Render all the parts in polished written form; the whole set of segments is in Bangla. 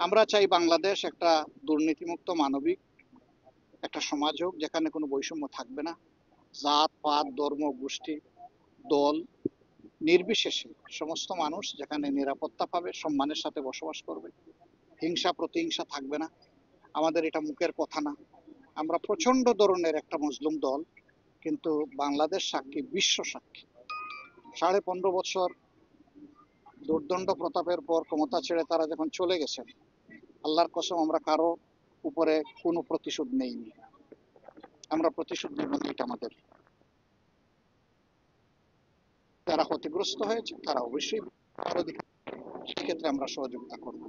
আমরা চাই বাংলাদেশ একটা দুর্নীতিমুক্ত মানবিক একটা সমাজ হোক, যেখানে কোনো বৈষম্য থাকবে না। জাত পাত ধর্ম গোষ্ঠী দল নির্বিশেষে সমস্ত মানুষ যেখানে নিরাপত্তা পাবে, সম্মানের সাথে বসবাস করবে, হিংসা প্রতিহিংসা থাকবে না। আমাদের এটা মুখের কথা না। আমরা প্রচন্ড ধরনের একটা মজলুম দল, কিন্তু বাংলাদেশ সাক্ষী, বিশ্ব সাক্ষী। 15.5 বছর দুর্দণ্ড প্রতাপের পর ক্ষমতা ছেড়ে তারা যখন চলে গেছেন, আল্লাহর কসম আমরা কারো উপরে কোনো প্রতিশোধ নেইনি। আমরা প্রতিশোধ নেব না, এটা আমাদের। যারা ক্ষতিগ্রস্ত হয়েছে তারা অবশ্যই সেক্ষেত্রে আমরা সহযোগিতা করব,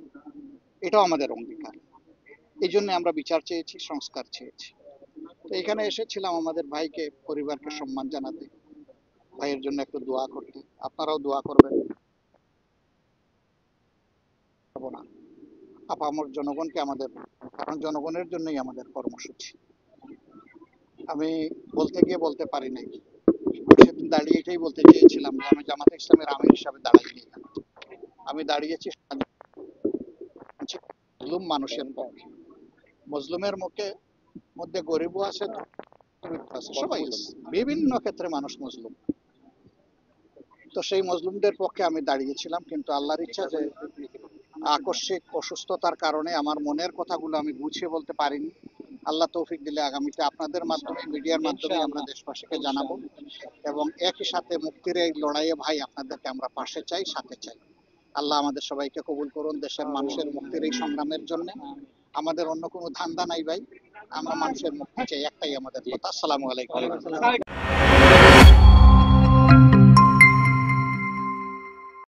এটাও আমাদের অঙ্গীকার। এই জন্য আমরা বিচার চেয়েছি, সংস্কার চেয়েছি। তো এখানে এসেছিলাম আমাদের ভাইকে, পরিবারকে সম্মান জানাতে, ভাইয়ের জন্য একটু দোয়া করতে। আপনারাও দোয়া করবেন। না আপামর জনগণকে আমাদের, কারণ জনগণের জন্যই আমাদের কর্মসূচি। আমি বলতে গিয়ে বলতে পারি নাই, সেদিন দাঁড়িয়ে এটাই বলতে চেয়েছিলাম যে আমি জামাতে ইসলামের আমির হিসাবে দাঁড়াইনি। আমি দাঁড়িয়েছি মজলুম মানুষের পক্ষে। মজলুমের মধ্যে গরিবও আছে, সবাই বিভিন্ন ক্ষেত্রে মানুষ মজলুম। তো সেই মজলুমদের পক্ষে আমি দাঁড়িয়েছিলাম, কিন্তু আল্লাহর ইচ্ছা যে আকস্মিক অসুস্থতার কারণে আমার মনের কথাগুলো আমি গুছিয়ে বলতে পারিনি। আল্লাহ তৌফিক দিলে আগামীতে আপনাদের মাধ্যমে, মিডিয়ার মাধ্যমে আমরা দেশবাসীকে জানাবো, এবং একই সাথে মুক্তির এই লড়াইয়ে ভাই আপনাদেরকে আমরা পাশে চাই, সাথে চাই। আল্লাহ আমাদের সবাইকে কবুল করুন দেশের মানুষের মুক্তির এই সংগ্রামের জন্য। আমাদের অন্য কোনো ধান্দা নাই ভাই, আমরা মানুষের মুক্তি চাই, একটাই আমাদের কথা। আসসালামু আলাইকুম।